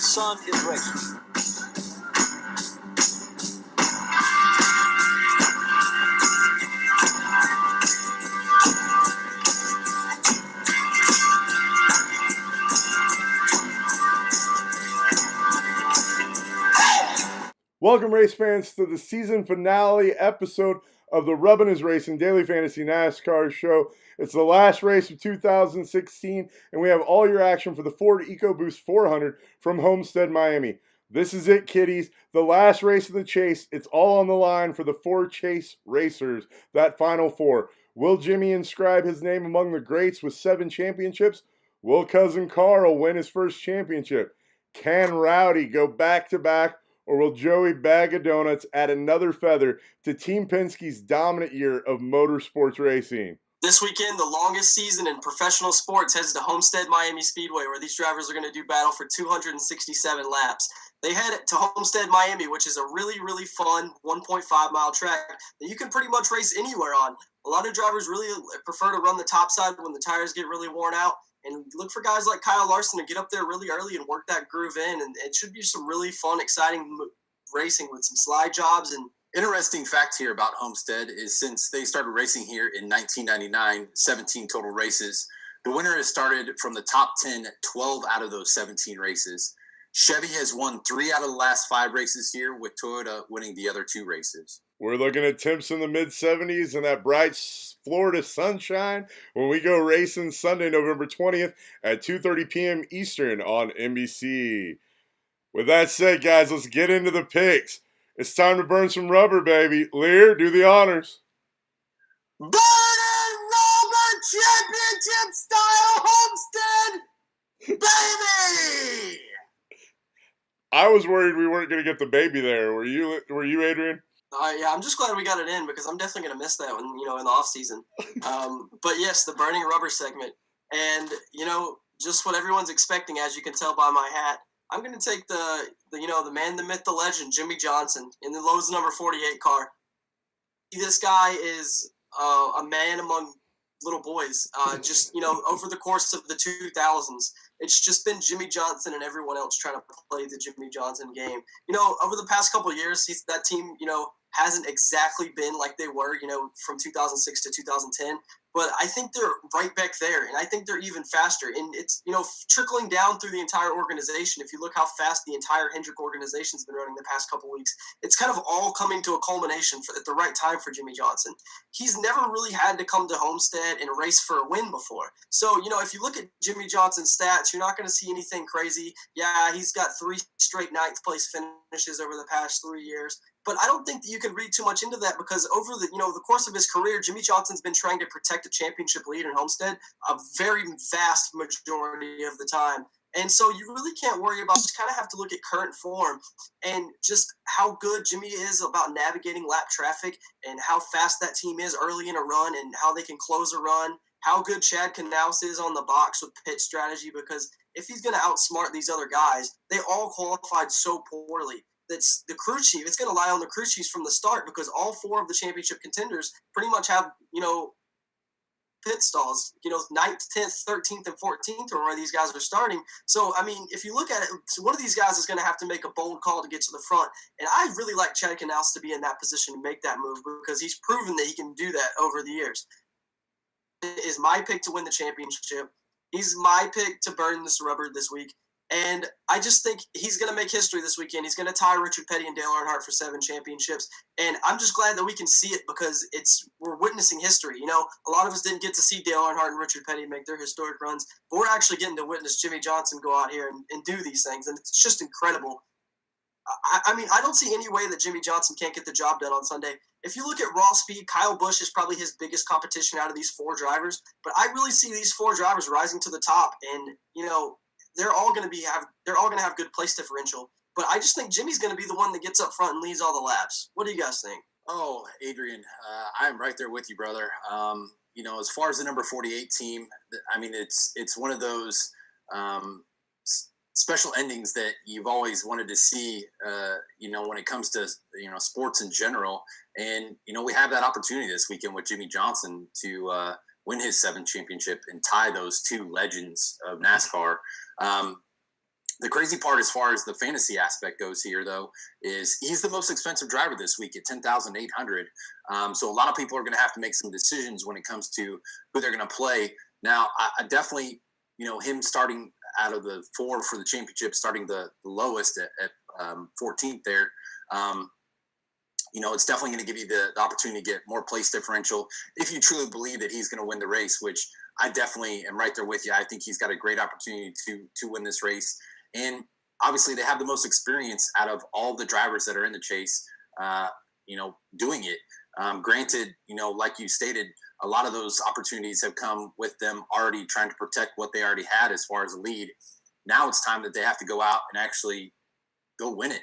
son is racing. Welcome, race fans, to the season finale episode of the Rubbin' Is Racing Daily Fantasy NASCAR show. It's the last race of 2016, and we have all your action for the Ford EcoBoost 400 from Homestead-Miami. This is it, kiddies. The last race of the chase. It's all on the line for the four chase racers, that final four. Will Jimmy inscribe his name among the greats with 7 championships? Will Cousin Carl win his first championship? Can Rowdy go back-to-back? Or will Joey Bag of Donuts add another feather to Team Penske's dominant year of motorsports racing? This weekend, the longest season in professional sports heads to Homestead-Miami Speedway, where these drivers are going to do battle for 267 laps. They head to Homestead-Miami, which is a really, really fun 1.5-mile track that you can pretty much race anywhere on. A lot of drivers really prefer to run the top side when the tires get really worn out. And look for guys like Kyle Larson to get up there really early and work that groove in. And it should be some really fun, exciting racing with some slide jobs. And interesting fact here about Homestead is since they started racing here in 1999, 17 total races, the winner has started from the top 10, 12 out of those 17 races. Chevy has won 3 out of the last 5 races here, with Toyota winning the other 2 races. We're looking at temps in the mid-70s and that bright Florida sunshine when we go racing Sunday, November 20th at 2:30 p.m. Eastern on NBC. With that said, guys, let's get into the picks. It's time to burn some rubber, baby. Liehr, do the honors. Burning Rubber Championship style Homestead, baby! I was worried we weren't going to get the baby there. Were you, Adrian? Yeah, I'm just glad we got it in because I'm definitely going to miss that one, in the off season. But yes, the burning rubber segment, and just what everyone's expecting, as you can tell by my hat. I'm going to take the man, the myth, the legend, Jimmy Johnson in the Lowe's number 48 car. This guy is a man among little boys. Over the course of the 2000s, it's just been Jimmy Johnson and everyone else trying to play the Jimmy Johnson game. Over the past couple of years, that team, hasn't exactly been like they were, from 2006 to 2010. But I think they're right back there, and I think they're even faster. And it's, trickling down through the entire organization. If you look how fast the entire Hendrick organization's been running the past couple weeks, it's kind of all coming to a culmination at the right time for Jimmy Johnson. He's never really had to come to Homestead and race for a win before. So, if you look at Jimmy Johnson's stats, you're not going to see anything crazy. Yeah, he's got 3 straight 9th place finishes over the past 3 years. But I don't think that you can read too much into that because over the course of his career, Jimmy Johnson's been trying to protect a championship lead in Homestead a very vast majority of the time. And so you really can't worry about, just kind of have to look at current form and just how good Jimmy is about navigating lap traffic and how fast that team is early in a run and how they can close a run, how good Chad Knaus is on the box with pit strategy, because if he's going to outsmart these other guys, they all qualified so poorly. That's the crew chief. It's going to lie on the crew chiefs from the start because all 4 of the championship contenders pretty much have, pit stalls, 9th, 10th, 13th, and 14th are where these guys are starting. So, if you look at it, one of these guys is going to have to make a bold call to get to the front. And I really like Chad Knaus to be in that position to make that move because he's proven that he can do that over the years. It is my pick to win the championship. He's my pick to burn this rubber this week. And I just think he's going to make history this weekend. He's going to tie Richard Petty and Dale Earnhardt for 7 championships. And I'm just glad that we can see it because we're witnessing history. A lot of us didn't get to see Dale Earnhardt and Richard Petty make their historic runs, but we're actually getting to witness Jimmy Johnson go out here and do these things. And it's just incredible. I don't see any way that Jimmy Johnson can't get the job done on Sunday. If you look at raw speed, Kyle Busch is probably his biggest competition out of these 4 drivers. But I really see these 4 drivers rising to the top. And, they're all going to have good place differential. But I just think Jimmy's going to be the one that gets up front and leads all the laps. What do you guys think? Oh, Adrian, I'm right there with you, brother. As far as the number 48 team, it's one of those special endings that you've always wanted to see, when it comes to, sports in general. And, we have that opportunity this weekend with Jimmy Johnson to win his 7th championship and tie those 2 legends of NASCAR. The crazy part as far as the fantasy aspect goes here, though, is he's the most expensive driver this week at $10,800. So a lot of people are going to have to make some decisions when it comes to who they're going to play. Now, I definitely, him starting out of the 4 for the championship, starting the lowest at 14th there, it's definitely going to give you the opportunity to get more place differential if you truly believe that he's going to win the race, which I definitely am right there with you. I think he's got a great opportunity to win this race. And obviously they have the most experience out of all the drivers that are in the chase, doing it. Granted, like you stated, a lot of those opportunities have come with them already trying to protect what they already had as far as a lead. Now it's time that they have to go out and actually go win it,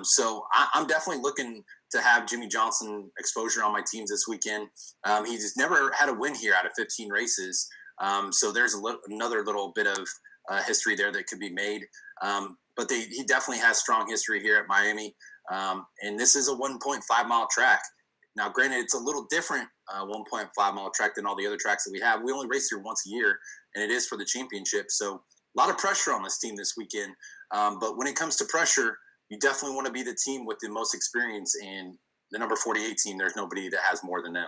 So I'm definitely looking to have Jimmy Johnson exposure on my teams this weekend. He's never had a win here out of 15 races. So there's another little bit of history there that could be made. But he definitely has strong history here at Miami. And this is a 1.5 mile track. Now, granted, it's a little different 1.5 mile track than all the other tracks that we have. We only race here once a year, and it is for the championship. So a lot of pressure on this team this weekend. But when it comes to pressure, you definitely want to be the team with the most experience. And the number 48 team, there's nobody that has more than them.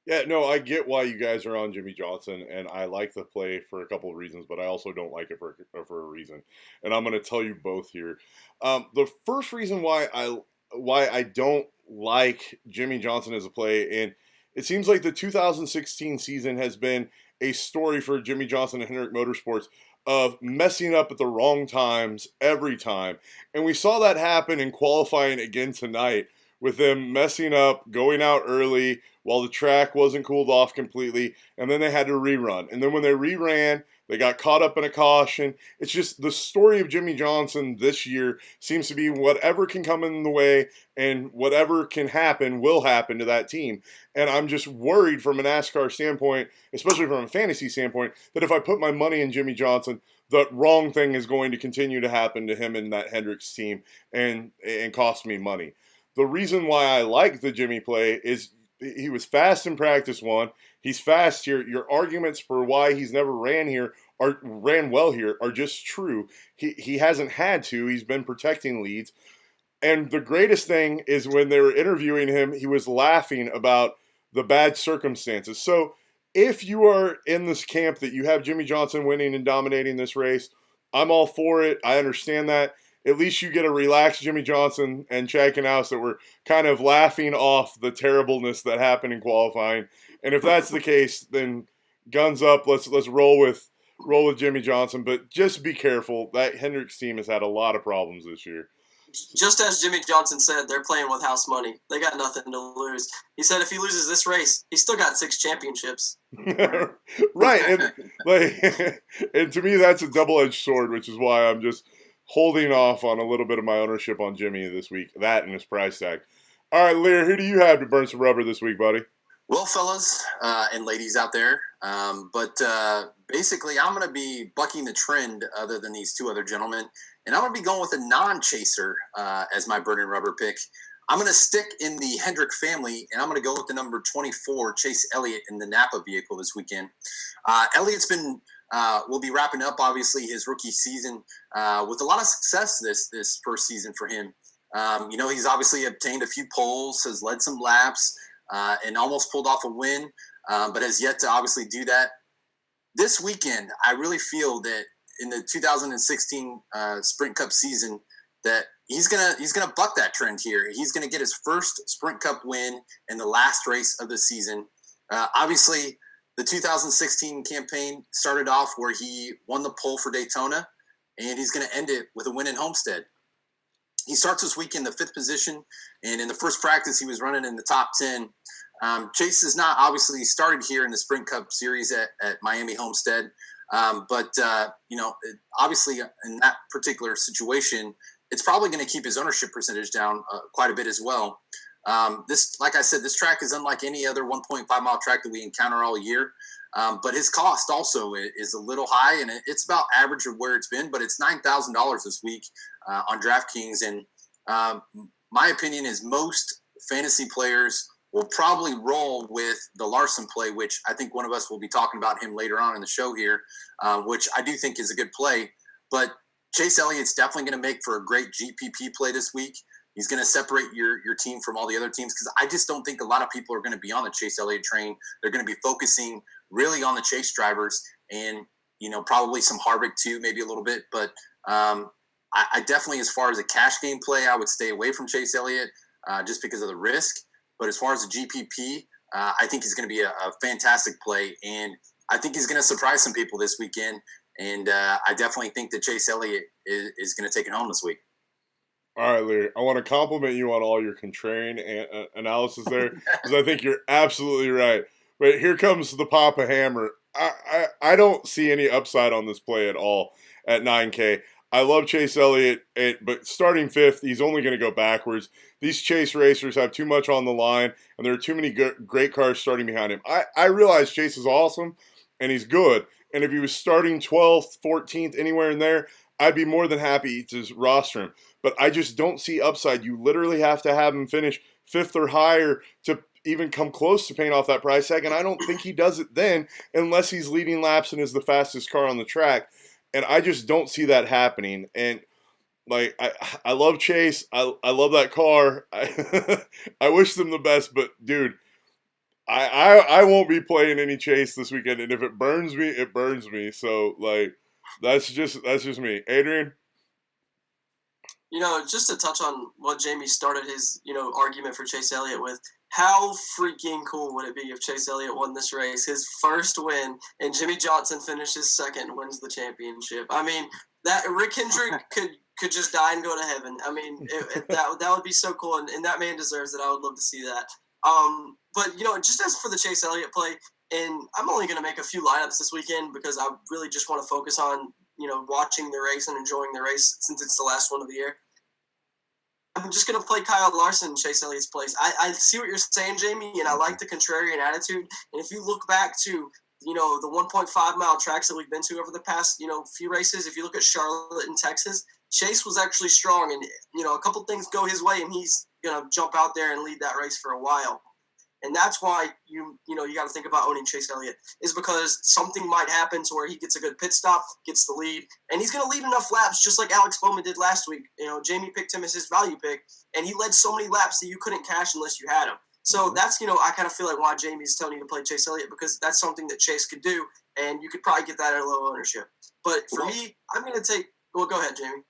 Yeah, no, I get why you guys are on Jimmy Johnson, and I like the play for a couple of reasons, but I also don't like it for a reason, and I'm going to tell you both here. The first reason why I don't like Jimmy Johnson as a play, and it seems like the 2016 season has been a story for Jimmy Johnson and Hendrick Motorsports of messing up at the wrong times every time, and we saw that happen in qualifying again tonight with them messing up, going out early while the track wasn't cooled off completely, and then they had to rerun. And then when they reran, they got caught up in a caution. It's just the story of Jimmy Johnson this year seems to be whatever can come in the way and whatever can happen will happen to that team. And I'm just worried from a NASCAR standpoint, especially from a fantasy standpoint, that if I put my money in Jimmy Johnson, the wrong thing is going to continue to happen to him and that Hendricks team and cost me money. The reason why I like the Jimmy play is he was fast in practice one. He's fast here. Your arguments for why he's never ran well here are just true. He hasn't had to. He's been protecting leads. And the greatest thing is when they were interviewing him, he was laughing about the bad circumstances. So if you are in this camp that you have Jimmy Johnson winning and dominating this race, I'm all for it. I understand that. At least you get a relaxed Jimmy Johnson and Chad Knaus that were kind of laughing off the terribleness that happened in qualifying. And if that's the case, then guns up. Let's roll with Jimmy Johnson. But just be careful. That Hendricks team has had a lot of problems this year. Just as Jimmy Johnson said, they're playing with house money. They got nothing to lose. He said if he loses this race, he's still got 6 championships. Right. And to me, that's a double-edged sword, which is why I'm just holding off on a little bit of my ownership on Jimmy this week. That and his price tag. All right, Liehr, who do you have to burn some rubber this week, buddy? Well, fellas and ladies out there, basically I'm going to be bucking the trend other than these 2 other gentlemen, and I'm going to be going with a non-chaser as my burning rubber pick. I'm going to stick in the Hendrick family, and I'm going to go with the number 24, Chase Elliott, in the Napa vehicle this weekend. Elliott's been will be wrapping up, obviously, his rookie season with a lot of success this first season for him. He's obviously obtained a few poles, has led some laps, and almost pulled off a win, but has yet to obviously do that. This weekend, I really feel that in the 2016 Sprint Cup season that he's gonna buck that trend here. He's gonna get his first Sprint Cup win in the last race of the season. Obviously, the 2016 campaign started off where he won the pole for Daytona, and he's going to end it with a win in Homestead. He starts this week in the 5th position, and in the first practice, he was running in the top 10. Chase has not obviously started here in the Sprint Cup Series at Miami Homestead, but obviously in that particular situation, it's probably going to keep his ownership percentage down quite a bit as well. Like I said, this track is unlike any other 1.5 mile track that we encounter all year. But his cost also is a little high, and it's about average of where it's been, but it's $9,000 this week on DraftKings. And my opinion is most fantasy players will probably roll with the Larson play, which I think one of us will be talking about him later on in the show here, which I do think is a good play. But Chase Elliott's definitely going to make for a great GPP play this week. He's going to separate your team from all the other teams because I just don't think a lot of people are going to be on the Chase Elliott train. They're going to be focusing really on the Chase drivers and, probably some Harvick too, maybe a little bit. But I definitely, as far as a cash game play, I would stay away from Chase Elliott just because of the risk. But as far as the GPP, I think he's going to be a fantastic play. And I think he's going to surprise some people this weekend. And I definitely think that Chase Elliott is going to take it home this week. All right, Liehr, I want to compliment you on all your contrarian analysis there because I think you're absolutely right. But here comes the Poppa hammer. I don't see any upside on this play at all at 9K. I love Chase Elliott, but starting fifth, he's only going to go backwards. These Chase racers have too much on the line, and there are too many great cars starting behind him. I realize Chase is awesome, and he's good. And if he was starting 12th, 14th, anywhere in there, I'd be more than happy to roster him. But I just don't see upside. You literally have to have him finish fifth or higher to even come close to paying off that price tag. And I don't think he does it then unless he's leading laps and is the fastest car on the track. And I just don't see that happening. And I love Chase. I love that car. I wish them the best. But dude, I won't be playing any Chase this weekend. And if it burns me, it burns me. So that's just me. Adrian? Just to touch on what Jamie started his, argument for Chase Elliott with, how freaking cool would it be if Chase Elliott won this race, his first win, and Jimmy Johnson finishes second and wins the championship? I mean, that Rick Hendrick could just die and go to heaven. I mean, that would be so cool, and that man deserves it. I would love to see that. But, just as for the Chase Elliott play, and I'm only going to make a few lineups this weekend because I really just want to focus on, watching the race and enjoying the race since it's the last one of the year. I'm just going to play Kyle Larson in Chase Elliott's place. I see what you're saying, Jamie, and I like the contrarian attitude. And if you look back to, the 1.5 mile tracks that we've been to over the past, few races, if you look at Charlotte and Texas, Chase was actually strong. And, a couple things go his way, and he's going to jump out there and lead that race for a while. And that's why you got to think about owning Chase Elliott, is because something might happen to where he gets a good pit stop, gets the lead, and he's going to lead enough laps just like Alex Bowman did last week. Jamie picked him as his value pick, and he led so many laps that you couldn't cash unless you had him. So that's, I kind of feel like why Jamie's telling you to play Chase Elliott, because that's something that Chase could do, and you could probably get that at a low ownership. But for me, I'm going to take – well, go ahead, Jamie.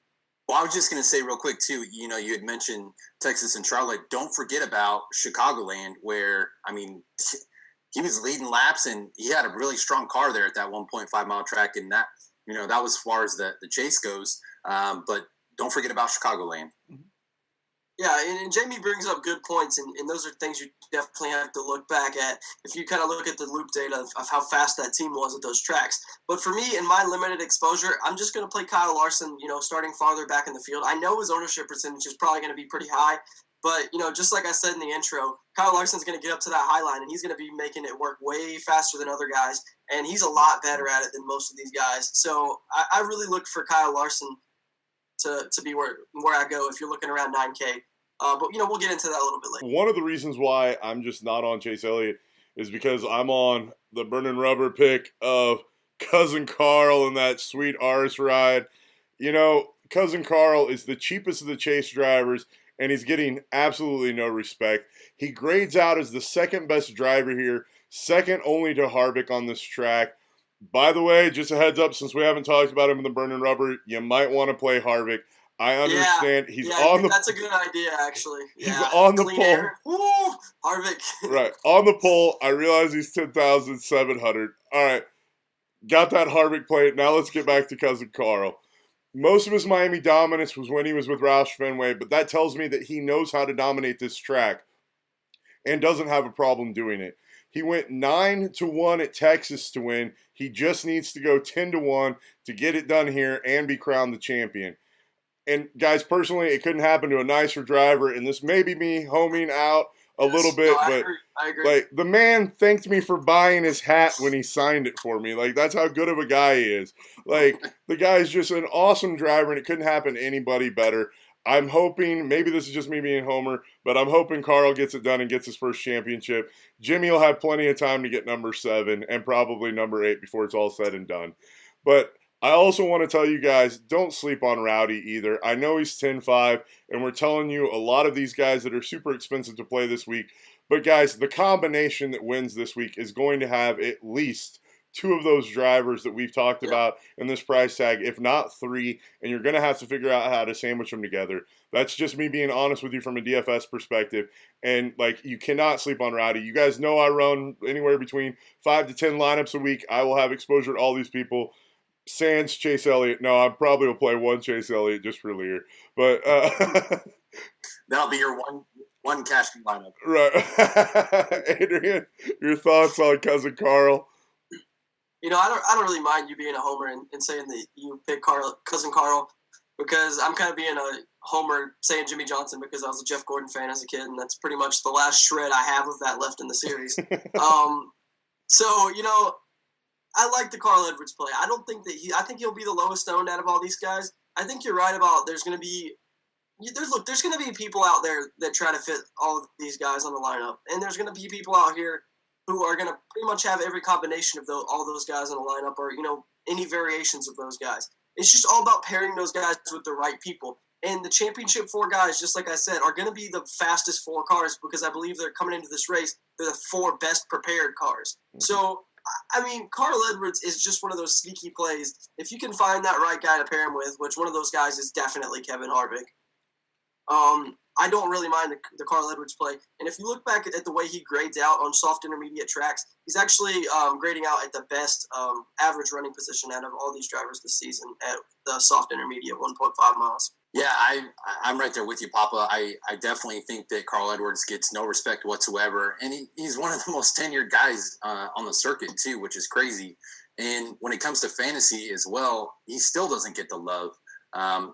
Well, I was just going to say real quick, too, you had mentioned Texas and Charlotte. Don't forget about Chicagoland where, he was leading laps and he had a really strong car there at that 1.5 mile track. And that, that was as far as the chase goes. But don't forget about Chicagoland. Yeah, and Jamie brings up good points, and those are things you definitely have to look back at if you kind of look at the loop data of how fast that team was at those tracks. But for me, in my limited exposure, I'm just going to play Kyle Larson, starting farther back in the field. I know his ownership percentage is probably going to be pretty high, but, just like I said in the intro, Kyle Larson's going to get up to that high line, and he's going to be making it work way faster than other guys, and he's a lot better at it than most of these guys. So I really look for Kyle Larson to be where I go if you're looking around 9K. But, we'll get into that a little bit later. One of the reasons why I'm just not on Chase Elliott is because I'm on the burning rubber pick of Cousin Carl in that sweet Aris ride. Cousin Carl is the cheapest of the Chase drivers, and he's getting absolutely no respect. He grades out as the second best driver here, second only to Harvick on this track. By the way, just a heads up, since we haven't talked about him in the burning rubber, you might want to play Harvick. I understand he's on the. That's a good idea, actually. He's on the pole. Woo, Harvick. Right on the pole. I realize he's 10,700. All right, got that Harvick plate. Now let's get back to Cousin Carl. Most of his Miami dominance was when he was with Roush Fenway, but that tells me that he knows how to dominate this track and doesn't have a problem doing it. He went 9-1 at Texas to win. He just needs to go 10-1 to get it done here and be crowned the champion. And guys, personally, it couldn't happen to a nicer driver. And this may be me homing out a little bit, but I agree. The man thanked me for buying his hat when he signed it for me. That's how good of a guy he is. The guy is just an awesome driver, and it couldn't happen to anybody better. I'm hoping, maybe this is just me being Homer, but I'm hoping Carl gets it done and gets his first championship. Jimmy will have plenty of time to get number 7 and probably number 8 before it's all said and done. But I also want to tell you guys, don't sleep on Rowdy either. I know he's 10-5, and we're telling you a lot of these guys that are super expensive to play this week. But guys, the combination that wins this week is going to have at least two of those drivers that we've talked about in this price tag, if not three, and you're going to have to figure out how to sandwich them together. That's just me being honest with you from a DFS perspective. And, like, you cannot sleep on Rowdy. You guys know I run anywhere between 5 to 10 lineups a week. I will have exposure to all these people. Sans Chase Elliott. No, I probably will play one Chase Elliott just for Liehr. But that'll be your one cash lineup. Right. Adrian, your thoughts on cousin Carl? I don't really mind you being a homer and saying that you pick cousin Carl, because I'm kind of being a homer saying Jimmy Johnson because I was a Jeff Gordon fan as a kid, and that's pretty much the last shred I have of that left in the series. I like the Carl Edwards play. I don't think that I think he'll be the lowest owned out of all these guys. I think you're right about there's going to be people out there that try to fit all of these guys on the lineup, and there's going to be people out here who are going to pretty much have every combination of all those guys on the lineup, or any variations of those guys. It's just all about pairing those guys with the right people. And the championship 4 guys, just like I said, are going to be the fastest 4 cars, because I believe they're coming into this race. They're the 4 best prepared cars. So, Carl Edwards is just one of those sneaky plays. If you can find that right guy to pair him with, which one of those guys is definitely Kevin Harvick, I don't really mind the Carl Edwards play. And if you look back at the way he grades out on soft intermediate tracks, he's actually grading out at the best average running position out of all these drivers this season at the soft intermediate 1.5 miles. Yeah, I'm right there with you, Poppa. I definitely think that Carl Edwards gets no respect whatsoever. And he's one of the most tenured guys on the circuit, too, which is crazy. And when it comes to fantasy as well, he still doesn't get the love.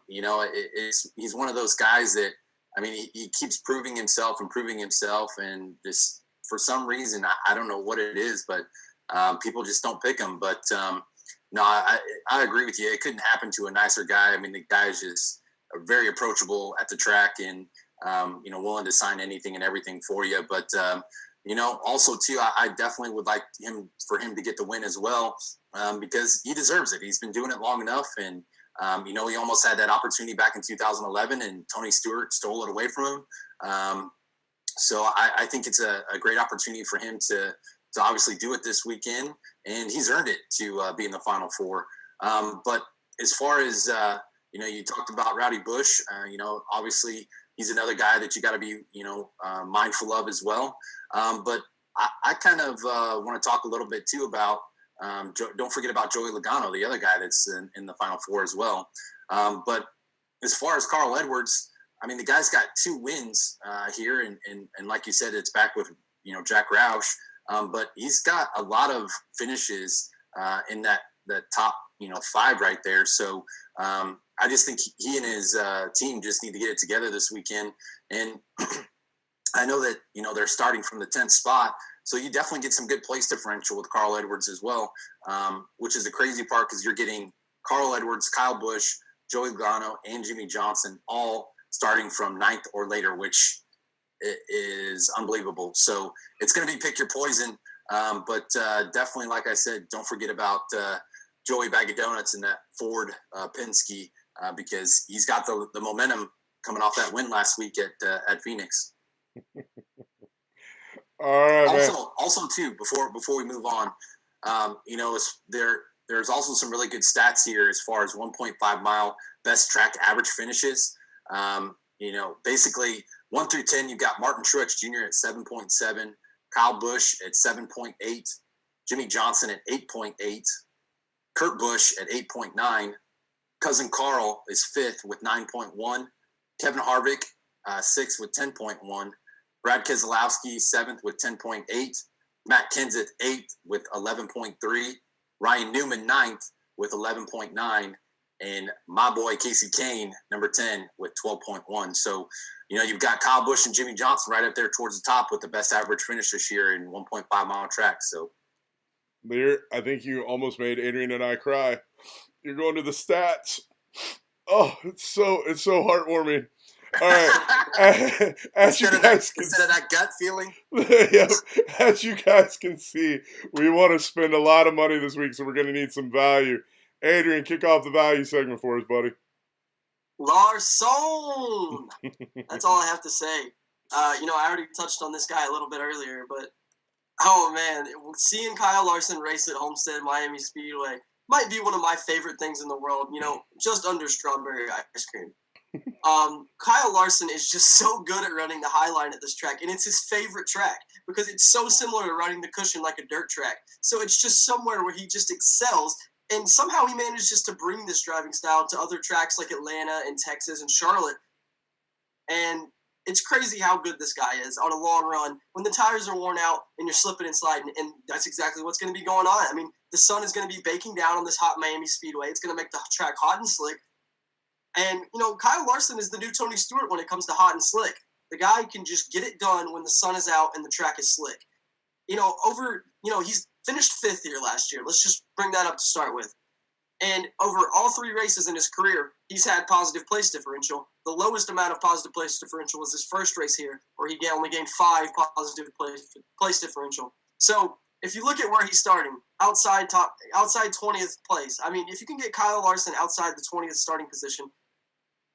He's one of those guys that, he keeps proving himself, and just for some reason, I don't know what it is, but people just don't pick him. But no, I agree with you. It couldn't happen to a nicer guy. The guy is just very approachable at the track, and willing to sign anything and everything for you. But also too, I definitely would like for him to get the win as well, because he deserves it. He's been doing it long enough, and he almost had that opportunity back in 2011, and Tony Stewart stole it away from him. So I think it's a great opportunity for him to obviously do it this weekend, and he's earned it to be in the Final Four. But as far as you talked about Rowdy Busch. Obviously he's another guy that you got to be, mindful of as well. But I kind of want to talk a little bit too about. Don't forget about Joey Logano, the other guy that's in the Final Four as well. But as far as Carl Edwards, the guy's got 2 wins here, and like you said, it's back with Jack Roush. But he's got a lot of finishes in that top 5 right there. So I just think he and his team just need to get it together this weekend. And I know that, they're starting from the 10th spot. So you definitely get some good place differential with Carl Edwards as well, which is the crazy part, because you're getting Carl Edwards, Kyle Busch, Joey Logano, and Jimmy Johnson all starting from 9th or later, which is unbelievable. So it's going to be pick your poison. But definitely, like I said, don't forget about Joey Bag of Donuts in that Ford Penske, because he's got the momentum coming off that win last week at Phoenix. All right. Also too, before we move on, there's also some really good stats here as far as 1.5 mile best track average finishes. Basically 1 through 10, you've got Martin Truex Jr. at 7.7, Kyle Busch at 7.8, Jimmy Johnson at 8.8, Kurt Busch at 8.9, cousin Carl is 5th with 9.1, Kevin Harvick 6th with 10.1, Brad Keselowski 7th with 10.8, Matt Kenseth 8th with 11.3, Ryan Newman 9th with 11.9, and my boy Casey Kane number 10 with 12.1. So, you've got Kyle Busch and Jimmy Johnson right up there towards the top with the best average finish this year in 1.5 mile tracks. So, Liehr, I think you almost made Adrian and I cry. You're going to the stats. Oh, it's so heartwarming. All right. Instead of that gut feeling. Yep. As you guys can see, we want to spend a lot of money this week, so we're going to need some value. Adrian, kick off the value segment for us, buddy. Larson! That's all I have to say. I already touched on this guy a little bit earlier, but oh man, seeing Kyle Larson race at Homestead-Miami Speedway might be one of my favorite things in the world, just under strawberry ice cream. Kyle Larson is just so good at running the high line at this track, and it's his favorite track because it's so similar to running the cushion like a dirt track. So it's just somewhere where he just excels, and somehow he manages to bring this driving style to other tracks like Atlanta and Texas and Charlotte. And it's crazy how good this guy is on a long run when the tires are worn out and you're slipping and sliding, and that's exactly what's going to be going on. I mean, the sun is going to be baking down on this hot Miami Speedway. It's going to make the track hot and slick. And, Kyle Larson is the new Tony Stewart when it comes to hot and slick. The guy can just get it done when the sun is out and the track is slick. He's finished 5th here last year. Let's just bring that up to start with. And over all 3 races in his career, he's had positive place differential. The lowest amount of positive place differential was his first race here, where he only gained 5 positive place differential. So if you look at where he's starting, outside 20th place, I mean, if you can get Kyle Larson outside the 20th starting position,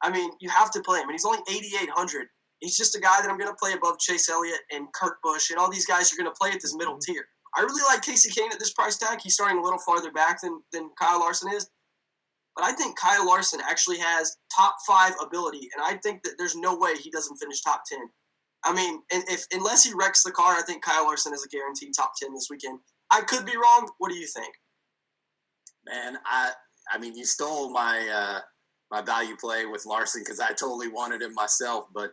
I mean, you have to play him. And he's only 8,800. He's just a guy that I'm going to play above Chase Elliott and Kurt Busch, and all these guys are going to play at this middle tier. I really like Casey Kane at this price tag. He's starting a little farther back than Kyle Larson is. But I think Kyle Larson actually has top 5 ability, and I think that there's no way he doesn't finish top 10. I mean, unless he wrecks the car, I think Kyle Larson is a guaranteed top 10 this weekend. I could be wrong. What do you think? Man, I mean, you stole my my value play with Larson because I totally wanted him myself. But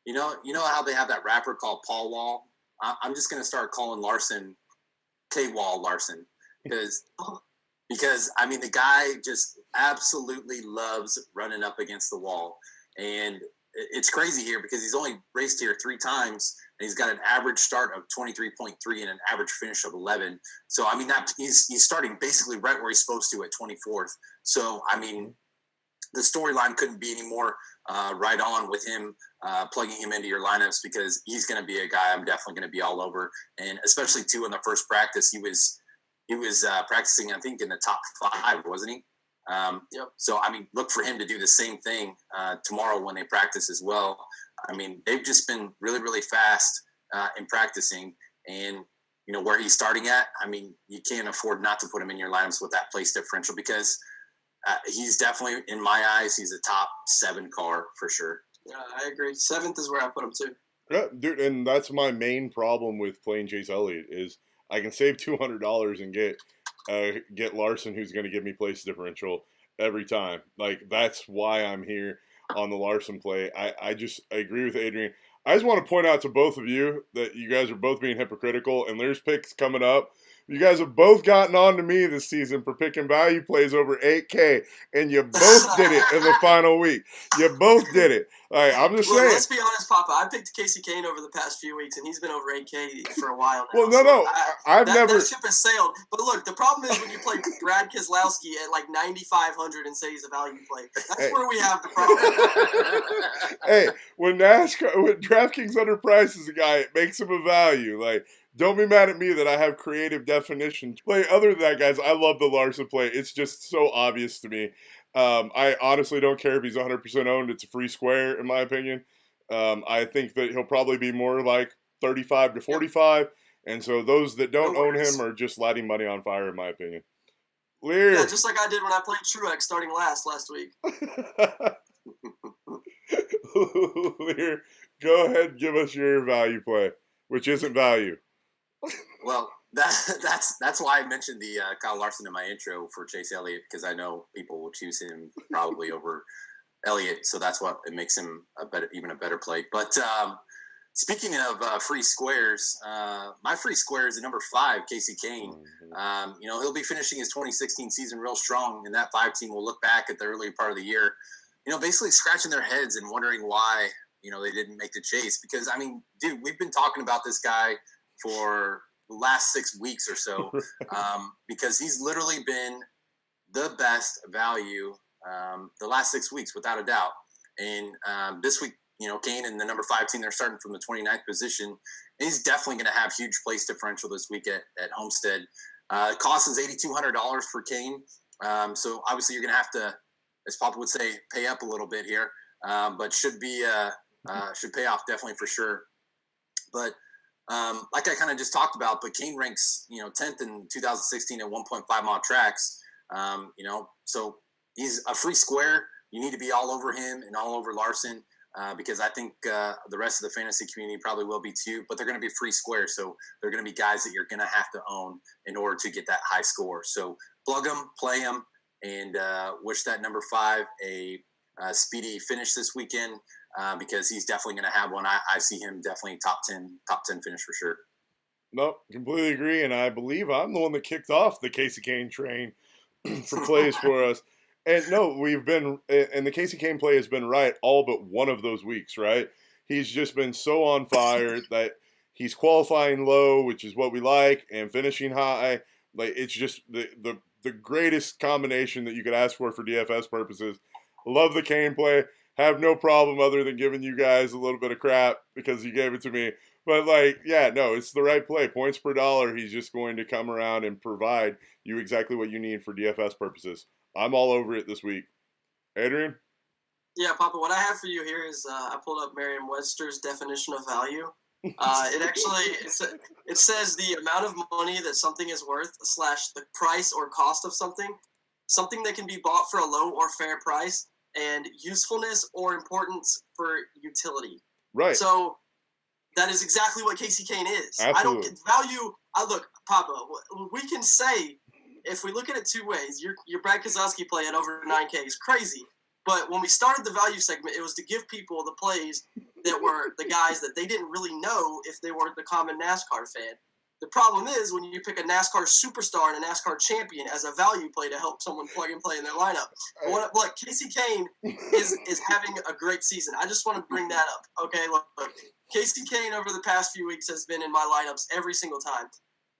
you know how they have that rapper called Paul Wall? I'm just gonna start calling Larson K-Wall Larson because I mean the guy just absolutely loves running up against the wall, and it's crazy here because he's only raced here 3 times and he's got an average start of 23.3 and an average finish of 11. So I mean that he's starting basically right where he's supposed to at 24th. So I mean the storyline couldn't be any more right on with him plugging him into your lineups because he's going to be a guy I'm definitely going to be all over, and especially too in the first practice he was practicing I think in the top 5, wasn't he? Yep. So I mean look for him to do the same thing tomorrow when they practice as well. I mean they've just been really really fast in practicing, and where he's starting at, I mean you can't afford not to put him in your lineups with that place differential because he's definitely, in my eyes, he's a top 7 car for sure. Yeah, I agree. 7th is where I put him too. Yeah, dude, and that's my main problem with playing Chase Elliott is I can save $200 and get Larson, who's going to give me place differential every time. Like that's why I'm here on the Larson play. I agree with Adrian. I just want to point out to both of you that you guys are both being hypocritical, and there's picks coming up. You guys have both gotten on to me this season for picking value plays over 8K, and you both did it in the final week. You both did it. All right, I'm just saying. Let's be honest, Poppa. I picked Casey Kane over the past few weeks, and he's been over 8K for a while now. Well, no. I've never. That ship has sailed. But look, the problem is when you play Brad Keselowski at like 9,500 and say he's a value play. That's where we have the problem. Hey, when DraftKings underprices a guy, it makes him a value. Like, don't be mad at me that I have creative definition. Play other than that, guys, I love the Larson play. It's just so obvious to me. I honestly don't care if he's 100% owned. It's a free square, in my opinion. I think that he'll probably be more like 35 to 45. And so those that don't own him are just lighting money on fire, in my opinion. Liehr. Yeah, just like I did when I played Truex starting last week. Liehr, go ahead and give us your value play, which isn't value. Well, that's why I mentioned the Kyle Larson in my intro for Chase Elliott, because I know people will choose him probably over Elliott, so that's what it makes him even a better play. But speaking of free squares, my free square is at number 5, Casey Kane. He'll be finishing his 2016 season real strong, and that 5 team will look back at the early part of the year, basically scratching their heads and wondering why they didn't make the chase. Because I mean, dude, we've been talking about this guy for the last 6 weeks or so, because he's literally been the best value the last 6 weeks, without a doubt. And this week, Kane and the number 5 team, they're starting from the 29th position. And he's definitely going to have huge place differential this week at Homestead. It cost us $8,200 for Kane. So obviously you're going to have to, as Poppa would say, pay up a little bit here, but should pay off definitely for sure. But like I kind of just talked about, but Kane ranks 10th in 2016 at 1.5 mile tracks. So he's a free square. You need to be all over him and all over Larson. Because I think the rest of the fantasy community probably will be too, but they're going to be free square. So they're going to be guys that you're going to have to own in order to get that high score. So plug them, play them, and wish that number 5 a speedy finish this weekend because he's definitely going to have one. I see him definitely top 10 finish for sure. Nope, completely agree. And I believe I'm the one that kicked off the Casey Kane train for plays for us. And no, and the Casey Kane play has been right all but one of those weeks, right? He's just been so on fire that he's qualifying low, which is what we like, and finishing high. Like, it's just the greatest combination that you could ask for DFS purposes. Love the Kane play. Have no problem other than giving you guys a little bit of crap because you gave it to me. But, it's the right play. Points per dollar, he's just going to come around and provide you exactly what you need for DFS purposes. I'm all over it this week. Adrian? Yeah, Poppa, what I have for you here is I pulled up Merriam-Webster's definition of value. It says the amount of money that something is worth / the price or cost of something that can be bought for a low or fair price, and usefulness or importance for utility. Right. So that is exactly what Casey Kane is. Absolutely. I don't get value. Look, Poppa, we can say, if we look at it two ways, your Brad Keselowski play at over 9K is crazy. But when we started the value segment, it was to give people the plays that were the guys that they didn't really know if they weren't the common NASCAR fan. The problem is when you pick a NASCAR superstar and a NASCAR champion as a value play to help someone plug and play in their lineup. Look, Casey Kane is having a great season. I just want to bring that up. Okay, look, Casey Kane over the past few weeks has been in my lineups every single time.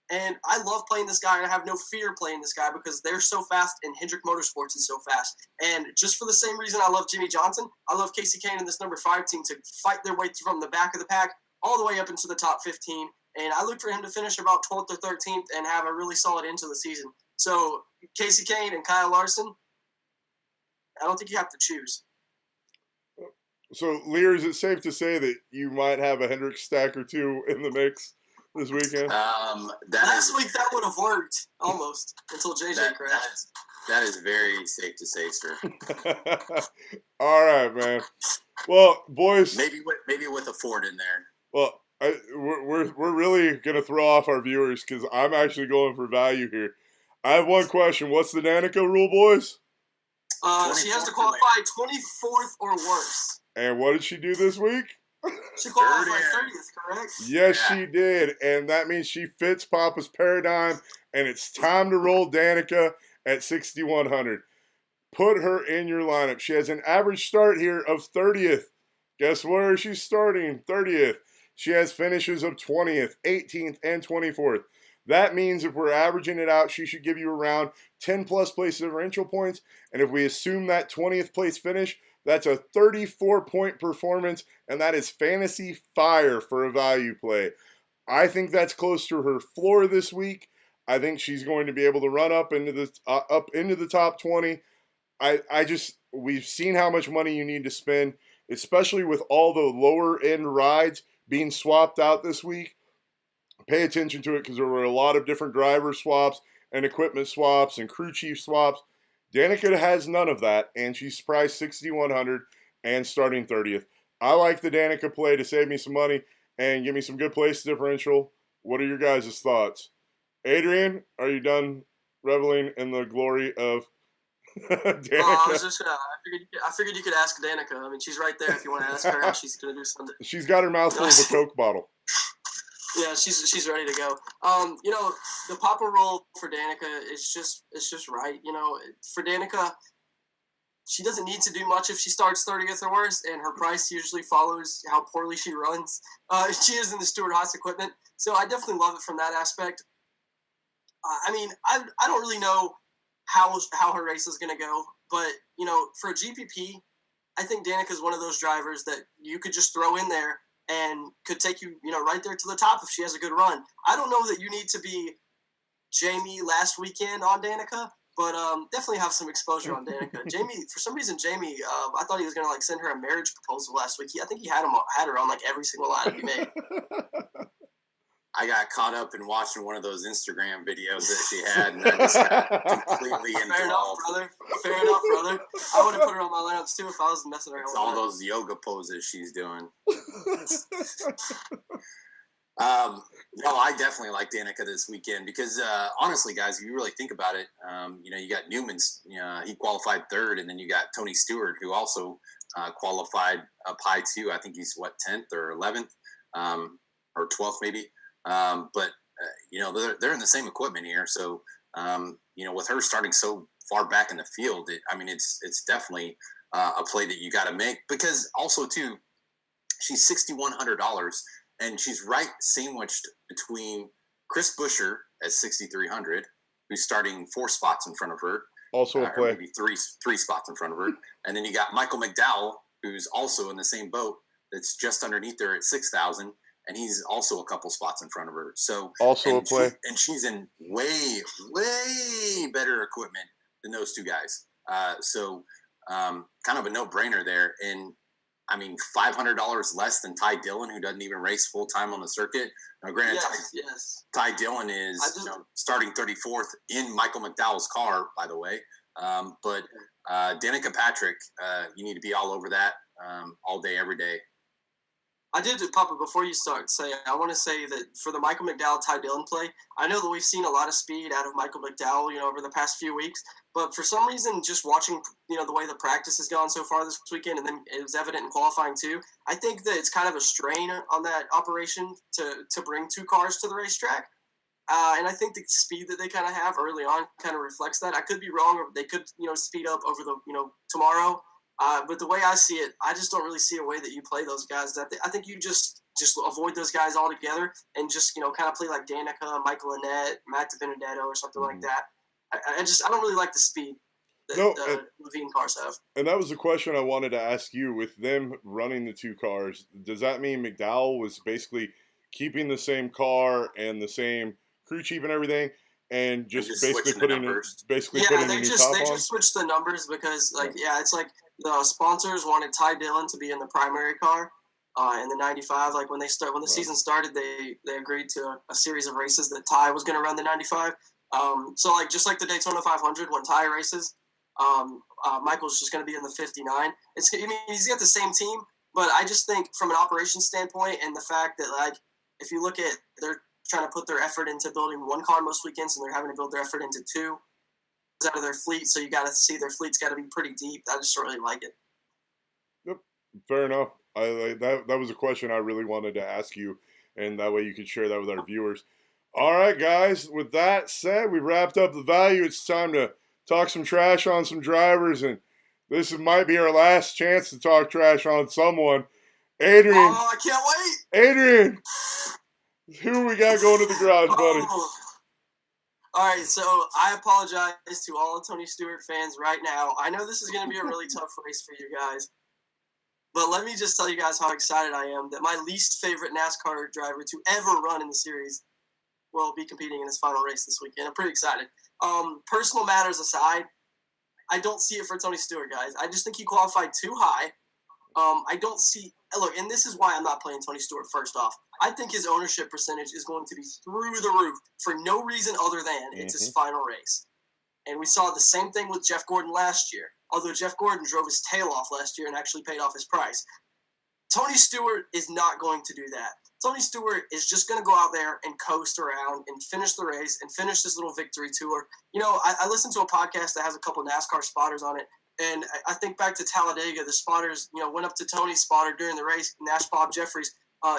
And I love playing this guy, and I have no fear playing this guy because they're so fast, and Hendrick Motorsports is so fast. And just for the same reason I love Jimmy Johnson, I love Casey Kane and this number 5 team to fight their way from the back of the pack all the way up into the top 15. And I look for him to finish about 12th or 13th and have a really solid end to the season. So Casey Kane and Kyle Larson, I don't think you have to choose. So, Liehr, is it safe to say that you might have a Hendrick stack or two in the mix this weekend? Last week that would have worked almost until JJ crashed. That is very safe to say, sir. All right, man. Well, boys, maybe with a Ford in there. Well, we're really gonna throw off our viewers because I'm actually going for value here. I have one question. What's the Danica rule, boys? She has to qualify 24th or worse. And what did she do this week? She qualified 30th, correct? Yes, yeah. She did. And that means she fits Poppa's paradigm, and it's time to roll Danica at 6,100. Put her in your lineup. She has an average start here of 30th. Guess where she's starting? 30th. She has finishes of 20th, 18th, and 24th. That means if we're averaging it out, she should give you around 10-plus place differential points. And if we assume that 20th place finish, that's a 34-point performance, and that is fantasy fire for a value play. I think that's close to her floor this week. I think she's going to be able to run up into the top 20. We've seen how much money you need to spend, especially with all the lower end rides being swapped out this week. Pay attention to it because there were a lot of different driver swaps and equipment swaps and crew chief swaps. Danica has none of that, and she's priced 6,100 and starting 30th. I like the Danica play to save me some money and give me some good place differential. What are your guys' thoughts? Adrian, are you done reveling in the glory of Danica? I figured you could ask Danica. I mean, she's right there if you want to ask her how she's going to do something. She's got her mouth full of a Coke bottle. Yeah, she's ready to go. The Poppa rule for Danica is just right. For Danica, she doesn't need to do much if she starts 30th or worse, and her price usually follows how poorly she runs. She is in the Stewart-Haas equipment, so I definitely love it from that aspect. I don't really know how her race is going to go, but for a GPP, I think Danica is one of those drivers that you could just throw in there and could take you, right there to the top if she has a good run. I don't know that you need to be Jamie last weekend on Danica, But definitely have some exposure on Danica. Jamie, for some reason, I thought he was gonna like send her a marriage proposal last week. I think he had her on like every single line he made. I got caught up in watching one of those Instagram videos that she had, and I just got completely Fair enough, brother. Fair enough, brother. I would have put her on my lineups too if I was messing around. It's with all her. those yoga poses she's doing. No, I definitely like Danica this weekend because honestly, guys, if you really think about it, you got Newman's, he qualified third, and then you got Tony Stewart, who also qualified up high too. I think he's 10th or 11th or 12th maybe. But they're in the same equipment here, so with her starting so far back in the field, it's definitely a play that you got to make because also too, she's $6,100. And she's right sandwiched between Chris Buescher at 6,300, who's starting 4 spots in front of her. Also a play. Or maybe three spots in front of her. And then you got Michael McDowell, who's also in the same boat that's just underneath her at 6,000. And he's also a couple spots in front of her. So also a play. She's in way, way better equipment than those two guys. So kind of a no-brainer there. And $500 less than Ty Dillon, who doesn't even race full time on the circuit. Now, granted, yes. Ty Dillon is starting 34th in Michael McDowell's car, by the way. But Danica Patrick, you need to be all over that all day, every day. I did, Poppa, before you start, I want to say that for the Michael McDowell, Ty Dillon play, I know that we've seen a lot of speed out of Michael McDowell, over the past few weeks. But for some reason, just watching, the way the practice has gone so far this weekend, and then it was evident in qualifying too, I think that it's kind of a strain on that operation to bring 2 cars to the racetrack. And I think the speed that they kind of have early on kind of reflects that. I could be wrong, or they could, speed up over the, tomorrow. But the way I see it, I just don't really see a way that you play those guys. I think you just avoid those guys altogether and just, kind of play like Danica, Michael Annette, Matt DiBenedetto or something like that. I don't really like the speed that Levine cars have. And that was the question I wanted to ask you. With them running the 2 cars, does that mean McDowell was basically keeping the same car and the same crew chief and everything, and just basically putting a new top on? They just switched the numbers because, it's like the sponsors wanted Ty Dillon to be in the primary car in the 95. Like when the season started, they agreed to a series of races that Ty was going to run the 95. So just like the Daytona 500 when Ty races, Michael's just going to be in the 59. He's got the same team, but I just think from an operations standpoint and the fact that if you look at they're trying to put their effort into building 1 car most weekends and they're having to build their effort into 2 out of their fleet, so you got to see their fleet's got to be pretty deep. I just really like it. Yep, fair enough. That was a question I really wanted to ask you, and that way you could share that with our viewers. All right, guys, with that said, we wrapped up the value. It's time to talk some trash on some drivers, and this might be our last chance to talk trash on someone. Adrian. Oh, I can't wait. Adrian, who we got going to the garage, buddy? All right, so I apologize to all Tony Stewart fans right now. I know this is going to be a really tough race for you guys, but let me just tell you guys how excited I am that my least favorite NASCAR driver to ever run in the series will be competing in his final race this weekend. I'm pretty excited. Personal matters aside, I don't see it for Tony Stewart, guys. I just think he qualified too high. I don't see – look, and this is why I'm not playing Tony Stewart first off. I think his ownership percentage is going to be through the roof for no reason other than it's his final race. And we saw the same thing with Jeff Gordon last year, although Jeff Gordon drove his tail off last year and actually paid off his price. Tony Stewart is not going to do that. Tony Stewart is just going to go out there and coast around and finish the race and finish this little victory tour. I listened to a podcast that has a couple NASCAR spotters on it, and I think back to Talladega. The spotters, went up to Tony's spotter during the race, Nash Bob Jeffries.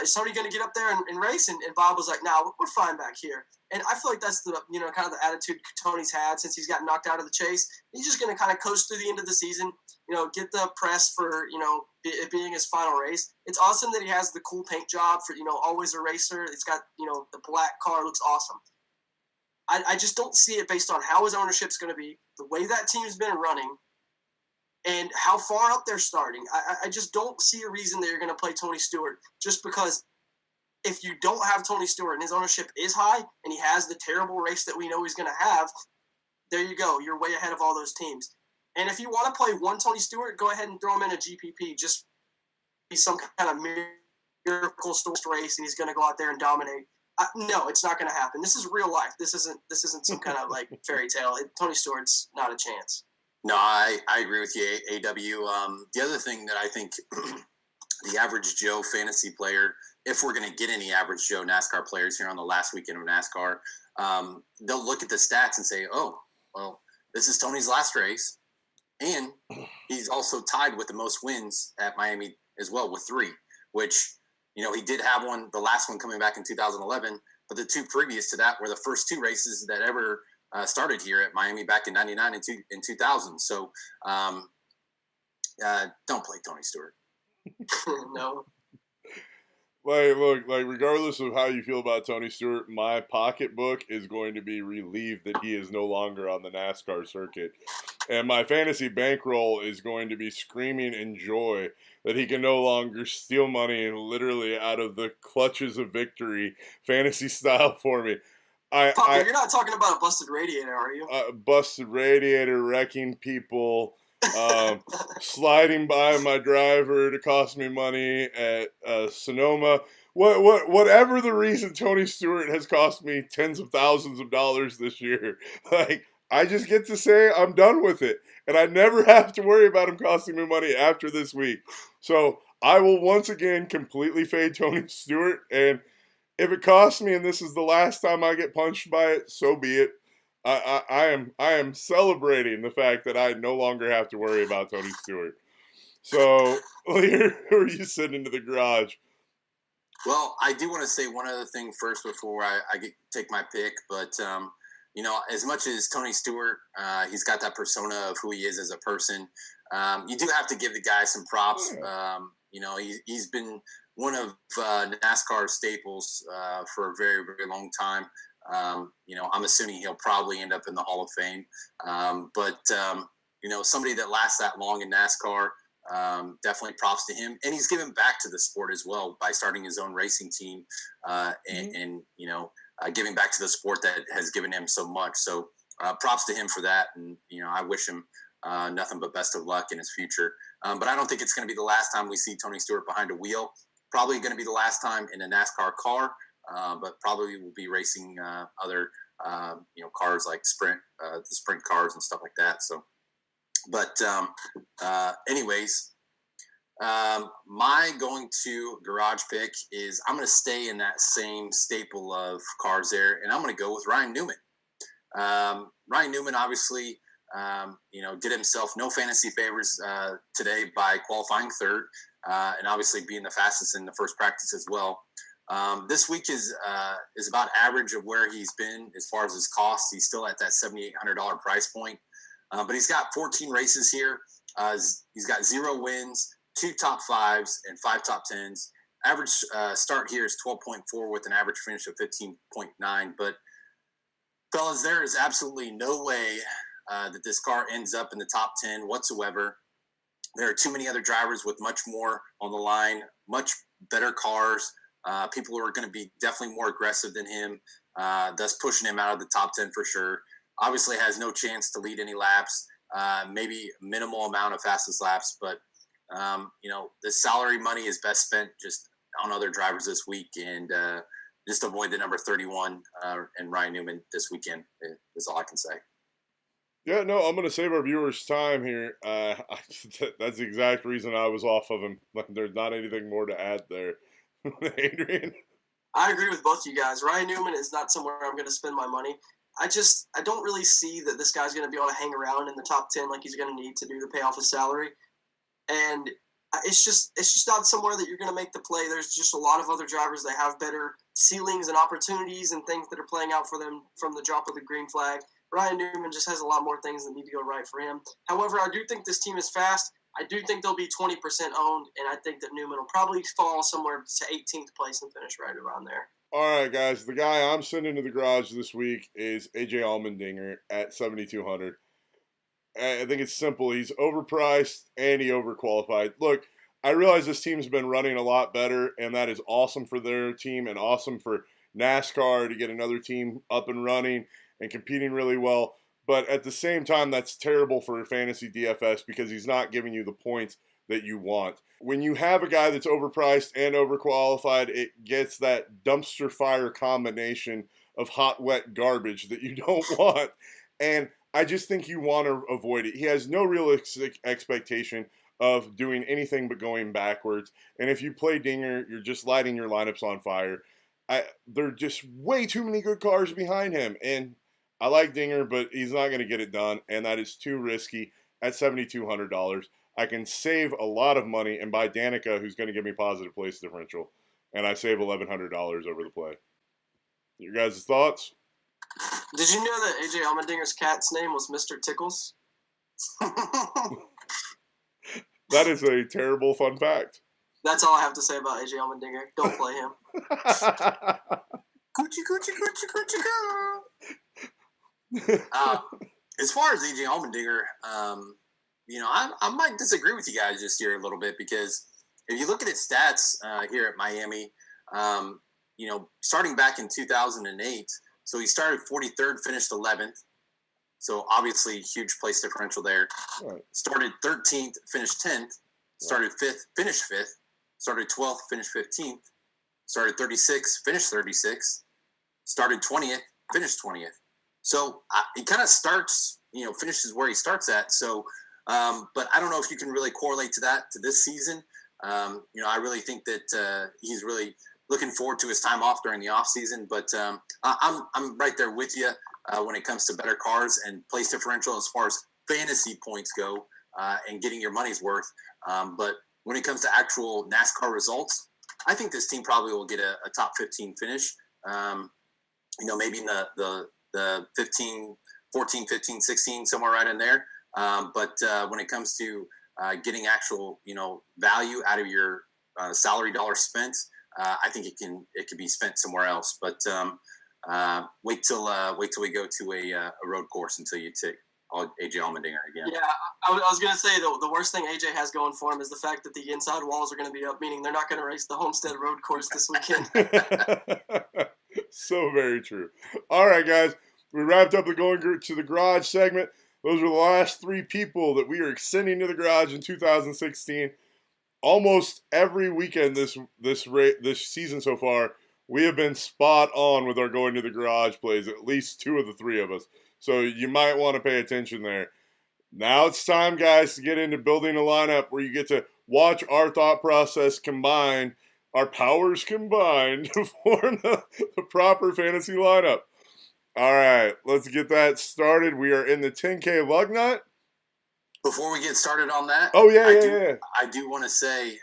Is Tony going to get up there and race? And Bob was like, "No, we're fine back here." And I feel like that's the kind of the attitude Tony's had since he's got knocked out of the chase. He's just going to kind of coast through the end of the season, get the press for it being his final race. It's awesome that he has the cool paint job for always a racer. It's got the black car looks awesome. I just don't see it based on how his ownership's going to be, the way that team's been running, and how far up they're starting. I just don't see a reason that you're going to play Tony Stewart just because if you don't have Tony Stewart and his ownership is high and he has the terrible race that we know he's going to have, there you go. You're way ahead of all those teams. And if you want to play one Tony Stewart, go ahead and throw him in a GPP. Just be some kind of miracle race, and he's going to go out there and dominate. No, it's not going to happen. This is real life. This isn't some kind of like fairy tale. Tony Stewart's not a chance. No, I agree with you, AW. The other thing that I think the average Joe fantasy player, if we're going to get any average Joe NASCAR players here on the last weekend of NASCAR, they'll look at the stats and say, oh, well, this is Tony's last race. And he's also tied with the most wins at Miami as well with 3, which, you know, he did have one, the last one coming back in 2011, but the 2 previous to that were the first 2 races that ever started here at Miami back in 99 and 2000. So don't play Tony Stewart. No. Look, regardless of how you feel about Tony Stewart, my pocketbook is going to be relieved that he is no longer on the NASCAR circuit. And my fantasy bankroll is going to be screaming in joy that he can no longer steal money and literally out of the clutches of victory, fantasy style for me. Poppa, you're not talking about a busted radiator, are you? Busted radiator, wrecking people, sliding by my driver to cost me money at Sonoma. Whatever the reason, Tony Stewart has cost me tens of thousands of dollars this year. Like, I just get to say I'm done with it, and I never have to worry about him costing me money after this week. So I will once again completely fade Tony Stewart, and if it costs me and this is the last time I get punched by it, so be it. I am celebrating the fact that I no longer have to worry about Tony Stewart. So, Liehr, who are you sitting into the garage? Well, I do want to say one other thing first before I take my pick. But, you know, as much as Tony Stewart, he's got that persona of who he is as a person, you do have to give the guy some props. You know, he's been one of NASCAR staples for a very, very long time. You know, I'm assuming he'll probably end up in the Hall of Fame. But you know, somebody that lasts that long in NASCAR, definitely props to him. And he's given back to the sport as well by starting his own racing team and you know, giving back to the sport that has given him so much. So props to him for that. And, you know, I wish him nothing but best of luck in his future. But I don't think it's going to be the last time we see Tony Stewart behind a wheel. Probably going to be the last time in a NASCAR car. But probably will be racing other, you know, cars like the sprint cars and stuff like that. So, but anyways, my going to garage pick is I'm going to stay in that same staple of cars there, and I'm going to go with Ryan Newman. Ryan Newman, obviously, you know, did himself no fantasy favors today by qualifying third, and obviously being the fastest in the first practice as well. This week is about average of where he's been as far as his costs. He's still at that $7,800 price point, but he's got 14 races here. He's got 0 wins, 2 top 5s, and 5 top 10s. Average start here is 12.4 with an average finish of 15.9. But fellas, there is absolutely no way that this car ends up in the top 10 whatsoever. There are too many other drivers with much more on the line, much better cars. People who are going to be definitely more aggressive than him, thus pushing him out of the top 10 for sure. Obviously has no chance to lead any laps, maybe minimal amount of fastest laps, but you know, the salary money is best spent just on other drivers this week, and just avoid the number 31 and Ryan Newman this weekend is all I can say. Yeah, no, I'm going to save our viewers time here. That's the exact reason I was off of him. There's not anything more to add there. Adrian? I agree with both you guys. Ryan Newman is not somewhere I'm going to spend my money. I don't really see that this guy's going to be able to hang around in the top 10 like he's going to need to do to pay off his salary. And it's just not somewhere that you're going to make the play. There's just a lot of other drivers that have better ceilings and opportunities and things that are playing out for them from the drop of the green flag. Ryan Newman just has a lot more things that need to go right for him. However, I do think this team is fast. I do think they'll be 20% owned, and I think that Newman will probably fall somewhere to 18th place and finish right around there. All right, guys. The guy I'm sending to the garage this week is AJ Allmendinger at 7,200. I think it's simple. He's overpriced and he overqualified. Look, I realize this team's been running a lot better, and that is awesome for their team and awesome for NASCAR to get another team up and running and competing really well. But at the same time, that's terrible for fantasy DFS because he's not giving you the points that you want. When you have a guy that's overpriced and overqualified, it gets that dumpster fire combination of hot, wet garbage that you don't want. And I just think you want to avoid it. He has no realistic expectation of doing anything but going backwards. And if you play Dinger, you're just lighting your lineups on fire. There are just way too many good cars behind him. And I like Dinger, but he's not going to get it done. And that is too risky at $7,200. I can save a lot of money and buy Danica, who's going to give me positive place differential. And I save $1,100 over the play. Your guys' thoughts? Did you know that AJ Allmendinger's cat's name was Mr. Tickles? That is a terrible fun fact. That's all I have to say about AJ Allmendinger. Don't play him. Coochie, coochie, coochie, coochie, girl. As far as AJ Allmendinger, I might disagree with you guys just here a little bit because if you look at his stats here at Miami, starting back in 2008, so he started 43rd, finished 11th. So obviously huge place differential there. Right. Started 13th, finished 10th. Started 5th, finished 5th. Started 12th, finished 15th. Started 36th, finished 36th. Started 20th, finished 20th. So he kind of starts, finishes where he starts at. So, but I don't know if you can really correlate to this season. I really think that he's really looking forward to his time off during the off season. But I'm right there with you when it comes to better cars and place differential as far as fantasy points go and getting your money's worth. But when it comes to actual NASCAR results, I think this team probably will get a top 15 finish. Maybe in the 15, 14, 15, 16, somewhere right in there. But when it comes to getting actual, value out of your salary dollar spent, I think it can be spent somewhere else. But wait till we go to a road course until you take AJ Allmendinger again. Yeah, I was going to say the worst thing AJ has going for him is the fact that the inside walls are going to be up, meaning they're not going to race the Homestead road course this weekend. So very true. All right, guys, we wrapped up the going to the garage segment. Those are the last three people that we are sending to the garage in 2016. Almost every weekend this season so far, we have been spot on with our going to the garage plays, at least two of the three of us. So you might want to pay attention there. Now it's time, guys, to get into building a lineup where you get to watch our thought process combined, our powers combined to form the proper fantasy lineup. All right, let's get that started. We are in the 10K lug nut. Before we get started on that, I do want to say,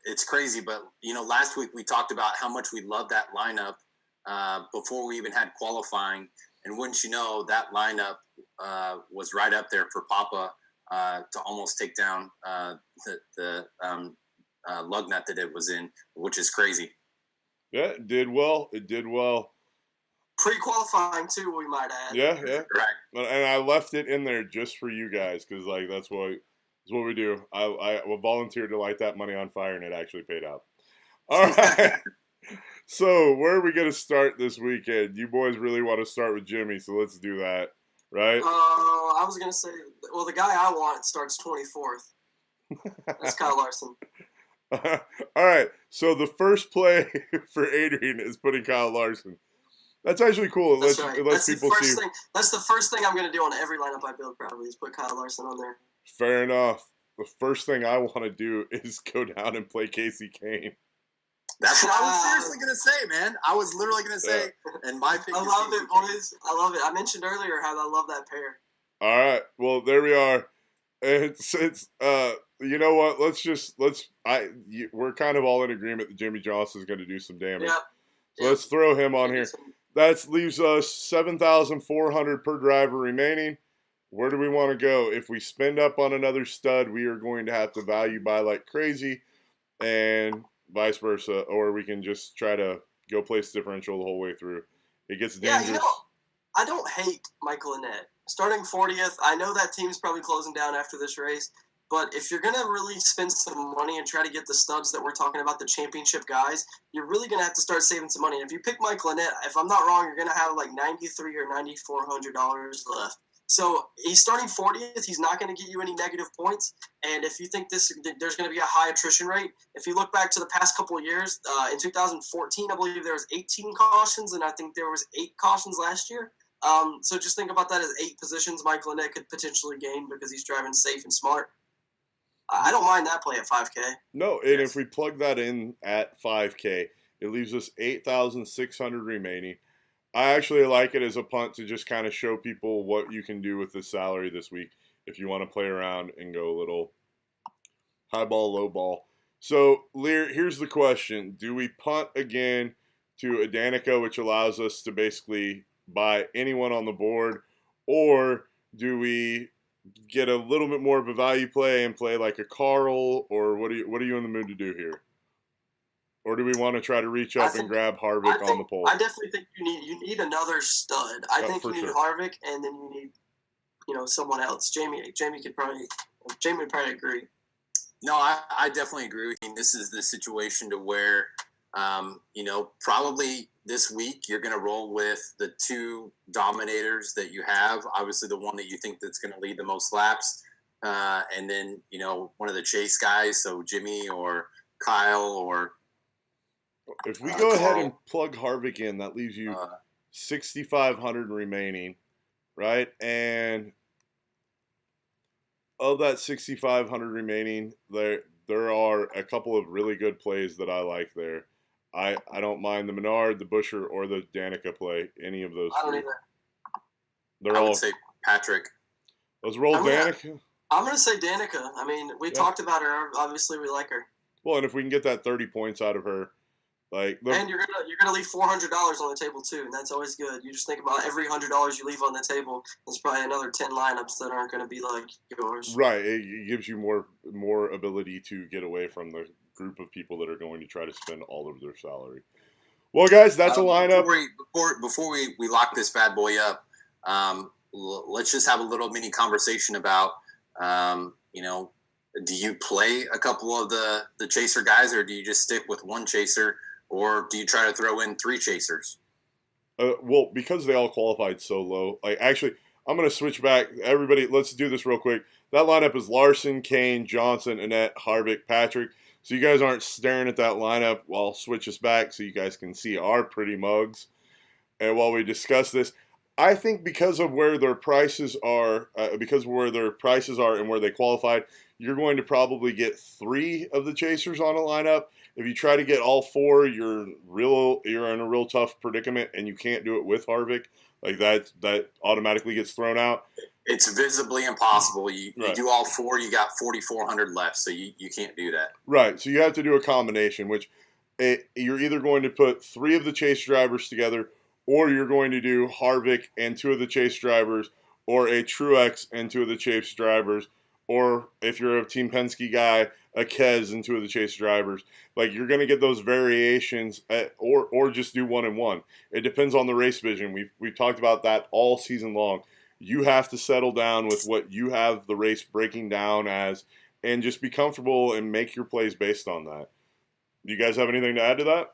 it's crazy, but last week we talked about how much we love that lineup before we even had qualifying, and wouldn't you know, that lineup was right up there for Poppa to almost take down the lug nut that it was in, which is crazy. Yeah, it did well. It did well. Pre-qualifying too, we might add. Yeah. Right. And I left it in there just for you guys because that's what we do. I volunteered to light that money on fire, and it actually paid out. All right. So where are we going to start this weekend? You boys really want to start with Jimmy, so let's do that, right? I was going to say, well, the guy I want starts 24th. That's Kyle Larson. All right. So the first play for Adrian is putting Kyle Larson. That's actually cool. That's right. It lets people see. That's the first thing I'm going to do on every lineup I build, probably, is put Kyle Larson on there. Fair enough. The first thing I want to do is go down and play Casey Kane. That's what I was seriously going to say, man. I was literally going to say, and my pick I love it, boys. I love it. I mentioned earlier how I love that pair. All right. Well, there we are. It's you know what? We're kind of all in agreement that Jimmy Johnson is going to do some damage. Yep. So let's throw him on here. That leaves us 7,400 per driver remaining. Where do we want to go? If we spend up on another stud, we are going to have to value buy like crazy, and vice versa. Or we can just try to go place differential the whole way through. It gets dangerous. Yeah, I don't hate Michael Annett. Starting 40th, I know that team's probably closing down after this race, But if you're going to really spend some money and try to get the studs that we're talking about, the championship guys, you're really going to have to start saving some money. And if you pick Mike Lynette, if I'm not wrong, you're going to have like $9,300 or $9,400 left. So he's starting 40th. He's not going to get you any negative points. And if you think there's going to be a high attrition rate, if you look back to the past couple of years, in 2014, I believe there was 18 cautions, and I think there was 8 cautions last year. So just think about that as 8 positions Mike Lynette could potentially gain because he's driving safe and smart. I don't mind that play at 5K. No, and if we plug that in at 5K, it leaves us 8,600 remaining. I actually like it as a punt to just kind of show people what you can do with this salary this week if you want to play around and go a little high ball, low ball. So, Liehr, here's the question. Do we punt again to a Danica, which allows us to basically buy anyone on the board, or do we get a little bit more of a value play and play like a Carl, or what are you in the mood to do here? Or do we want to try to reach up and grab Harvick on the pole? I definitely think you need another stud. I think you need Harvick, and then you need someone else. Jamie would probably agree. No, I definitely agree. I mean, this is the situation to where probably this week you're going to roll with the 2 dominators that you have. Obviously, the one that you think that's going to lead the most laps, and then one of the chase guys, so Jimmy or Kyle or. If we go ahead and plug Harvick in, that leaves you 6,500 remaining, right? And of that 6,500 remaining, there are a couple of really good plays that I like there. I don't mind the Menard, the Busher, or the Danica play. Any of those. I don't either. I would say Patrick. Let's roll Danica. I'm going to say Danica. I mean, we talked about her. Obviously, we like her. Well, and if we can get that 30 points out of her. And you're gonna leave $400 on the table too, and that's always good. You just think about every $100 you leave on the table. There's probably another 10 lineups that aren't going to be like yours. Right, it gives you more ability to get away from the group of people that are going to try to spend all of their salary. Well, guys, that's a lineup. Before we lock this bad boy up, let's just have a little mini conversation about do you play a couple of the chaser guys, or do you just stick with one chaser? Or do you try to throw in 3 chasers? Well, because they all qualified so low, actually, I'm going to switch back. Everybody, let's do this real quick. That lineup is Larson, Kane, Johnson, Annette, Harvick, Patrick. So you guys aren't staring at that lineup. I'll switch us back so you guys can see our pretty mugs. And while we discuss this, I think because of where their prices are, and where they qualified, you're going to probably get 3 of the chasers on a lineup. If you try to get all 4, you're in a real tough predicament, and you can't do it with Harvick. Like that automatically gets thrown out. It's visibly impossible. You do all 4, you got 4,400 left, so you can't do that. Right. So you have to do a combination, which you're either going to put 3 of the chase drivers together, or you're going to do Harvick and 2 of the chase drivers, or a Truex and 2 of the chase drivers, or if you're a Team Penske guy, a Kez and 2 of the chase drivers. Like, you're going to get those variations, or just do 1 and 1. It depends on the race vision. We've talked about that all season long. You have to settle down with what you have the race breaking down as, and just be comfortable and make your plays based on that. Do you guys have anything to add to that?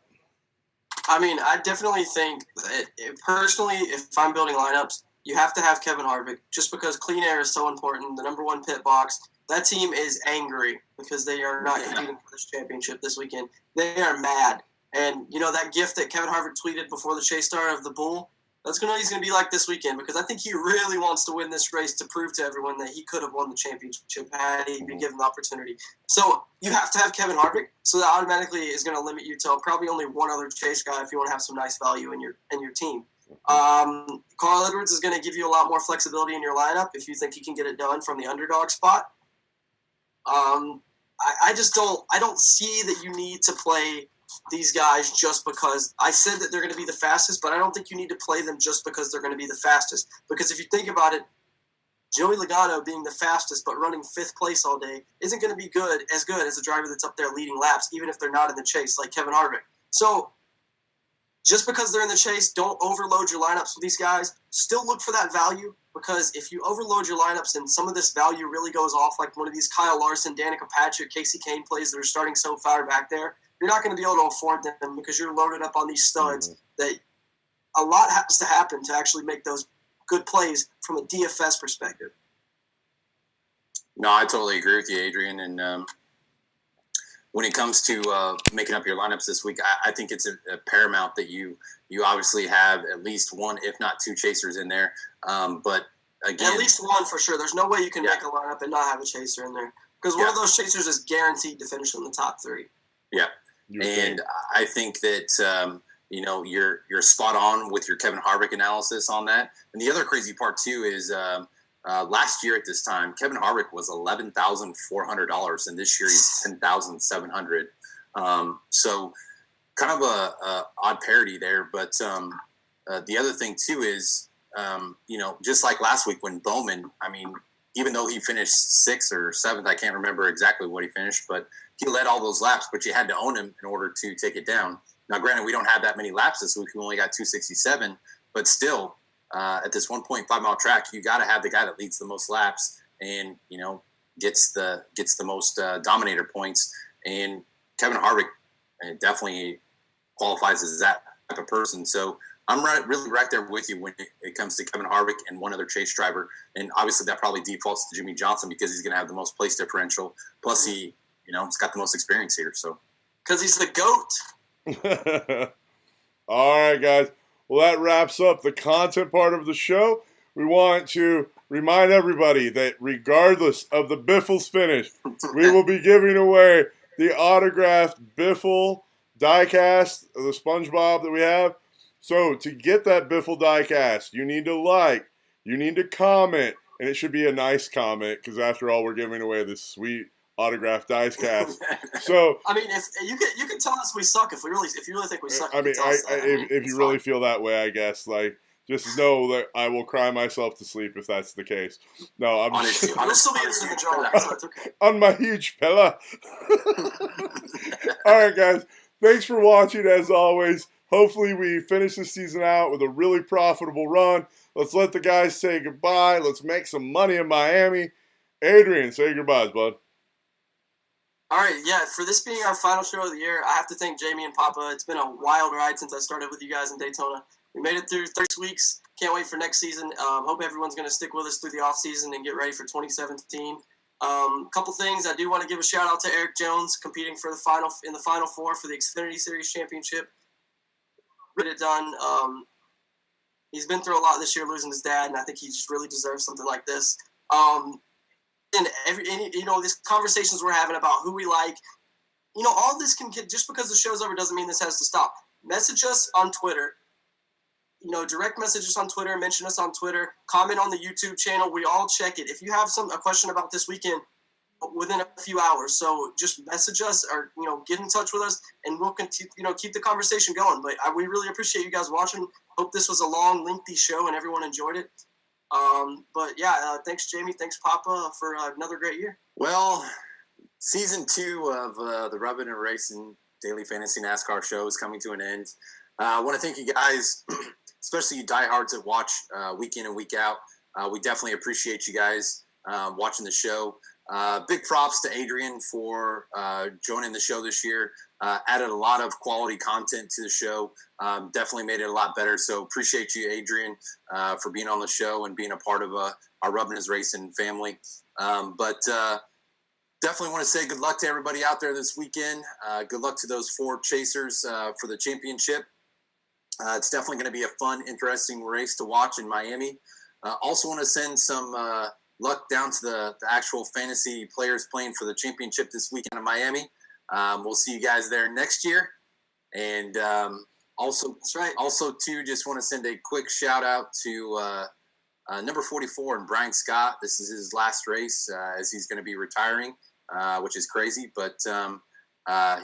I mean, I definitely think that personally, if I'm building lineups, you have to have Kevin Harvick, just because clean air is so important. The number 1 pit box. That team is angry because they are not competing for this championship this weekend. They are mad. And, that gift that Kevin Harvick tweeted before the chase start of the bull, he's going to be like this weekend, because I think he really wants to win this race to prove to everyone that he could have won the championship had he been given the opportunity. So you have to have Kevin Harvick. So that automatically is going to limit you to probably only one other chase guy if you want to have some nice value in your team. Carl Edwards is going to give you a lot more flexibility in your lineup if you think he can get it done from the underdog spot. I don't see that you need to play these guys just because I said that they're going to be the fastest, but I don't think you need to play them just because they're going to be the fastest. Because if you think about it, Joey Logano being the fastest but running 5th place all day isn't going to be good as a driver that's up there leading laps, even if they're not in the chase, like Kevin Harvick. So just because they're in the chase, don't overload your lineups with these guys. Still look for that value, because if you overload your lineups and some of this value really goes off, like one of these Kyle Larson, Danica Patrick, Casey Kane plays that are starting so far back there, you're not going to be able to afford them because you're loaded up on these studs that a lot has to happen to actually make those good plays from a DFS perspective. No, I totally agree with you, Adrian. And when it comes to making up your lineups this week, I think it's a paramount that you obviously have at least one, if not two chasers in there. But again, at least one for sure. There's no way you can make a lineup and not have a chaser in there, because one of those chasers is guaranteed to finish in the top three. Yeah, and I think that you're spot on with your Kevin Harvick analysis on that. And the other crazy part too is last year at this time, Kevin Harvick was $11,400, and this year he's $10,700. So kind of a odd parity there. But the other thing too is, just like last week when Bowman, I mean, even though he finished 6th or 7th, I can't remember exactly what he finished, but he led all those laps, but you had to own him in order to take it down. Now, granted, we don't have that many laps this week. We only got 267, but still, at this 1.5-mile track, you got to have the guy that leads the most laps and gets the most dominator points. And Kevin Harvick definitely qualifies as that type of person. So I'm really right there with you when it comes to Kevin Harvick and one other chase driver. And obviously, that probably defaults to Jimmy Johnson because he's going to have the most place differential. Plus, he's got the most experience here. So because he's the GOAT. All right, guys. Well, that wraps up the content part of the show. We want to remind everybody that regardless of the Biffle's finish, we will be giving away the autographed Biffle diecast, the SpongeBob that we have. So to get that Biffle diecast, you need to like, you need to comment, and it should be a nice comment because after all, we're giving away this sweet autographed diecast. So I mean, if you can tell us we suck if you really think we suck. I mean, if you really feel that way, I guess just know that I will cry myself to sleep if that's the case. No, I'm just I'll still be in the jar, so it's okay. On my huge fella. All right, guys. Thanks for watching as always. Hopefully we finish this season out with a really profitable run. Let's let the guys say goodbye. Let's make some money in Miami. Adrian, say goodbyes, bud. All right, yeah, for this being our final show of the year, I have to thank Jamie and Poppa. It's been a wild ride since I started with you guys in Daytona. We made it through 30 weeks. Can't wait for next season. Hope everyone's going to stick with us through the offseason and get ready for 2017. Couple things. I do want to give a shout-out to Eric Jones, competing for the Final Four for the Xfinity Series Championship. Get it done. He's been through a lot this year, losing his dad, and I think he just really deserves something like this. And these conversations we're having about who we like, all this can get, just because the show's over doesn't mean this has to stop. Message us on Twitter. Direct message us on Twitter, mention us on Twitter, comment on the YouTube channel. We all check it. If you have a question about this weekend, within a few hours, so just message us or get in touch with us, and we'll continue, keep the conversation going. But we really appreciate you guys watching. Hope this was a long, lengthy show and everyone enjoyed it. But yeah, thanks Jamie, thanks Poppa for another great year. Well, season 2 of the Rubbin' and Racing Daily Fantasy NASCAR show is coming to an end. I want to thank you guys, especially you diehards that watch week in and week out. We definitely appreciate you guys watching the show. Big props to Adrian for joining the show this year. Added a lot of quality content to the show. Definitely made it a lot better. So appreciate you, Adrian, for being on the show and being a part of our Rubbin' is Racing family. But definitely want to say good luck to everybody out there this weekend. Good luck to those 4 chasers for the championship. It's definitely going to be a fun, interesting race to watch in Miami. Also want to send some luck down to the actual fantasy players playing for the championship this weekend in Miami. We'll see you guys there next year. And also, that's right. Also, too, just want to send a quick shout out to number 44 and Brian Scott. This is his last race as he's going to be retiring, which is crazy. But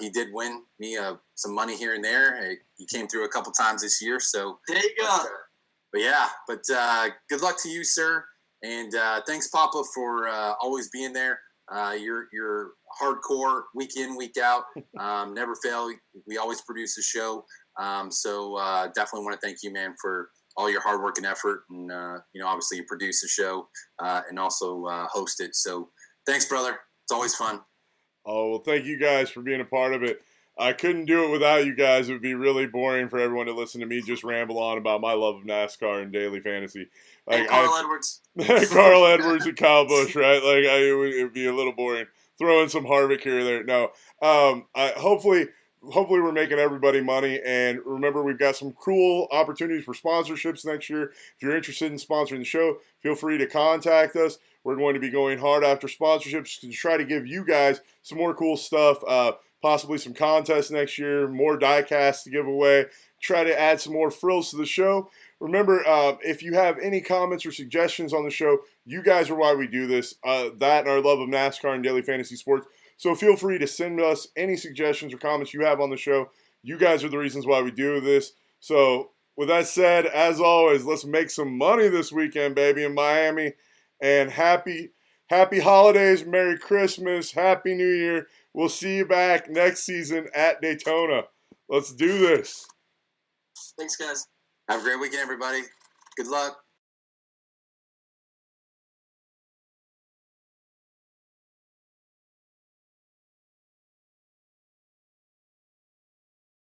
he did win me some money here and there. He came through a couple times this year. So there you go. But good luck to you, sir. And thanks, Poppa, for always being there. You're hardcore week in, week out. Never fail. We always produce a show. So definitely want to thank you, man, for all your hard work and effort. And, obviously you produce the show and also host it. So thanks, brother. It's always fun. Oh, well, thank you guys for being a part of it. I couldn't do it without you guys. It would be really boring for everyone to listen to me just ramble on about my love of NASCAR and daily fantasy. And Carl Edwards. Carl Edwards and Kyle Busch, right? It would be a little boring. Throw in some Harvick here or there. No. Hopefully we're making everybody money. And remember, we've got some cool opportunities for sponsorships next year. If you're interested in sponsoring the show, feel free to contact us. We're going to be going hard after sponsorships to try to give you guys some more cool stuff, possibly some contests next year, more die-casts to give away, try to add some more frills to the show. Remember, if you have any comments or suggestions on the show, you guys are why we do this, that and our love of NASCAR and daily fantasy sports. So feel free to send us any suggestions or comments you have on the show. You guys are the reasons why we do this. So with that said, as always, let's make some money this weekend, baby, in Miami. And happy holidays, Merry Christmas, Happy New Year. We'll see you back next season at Daytona. Let's do this. Thanks, guys. Have a great weekend, everybody. Good luck.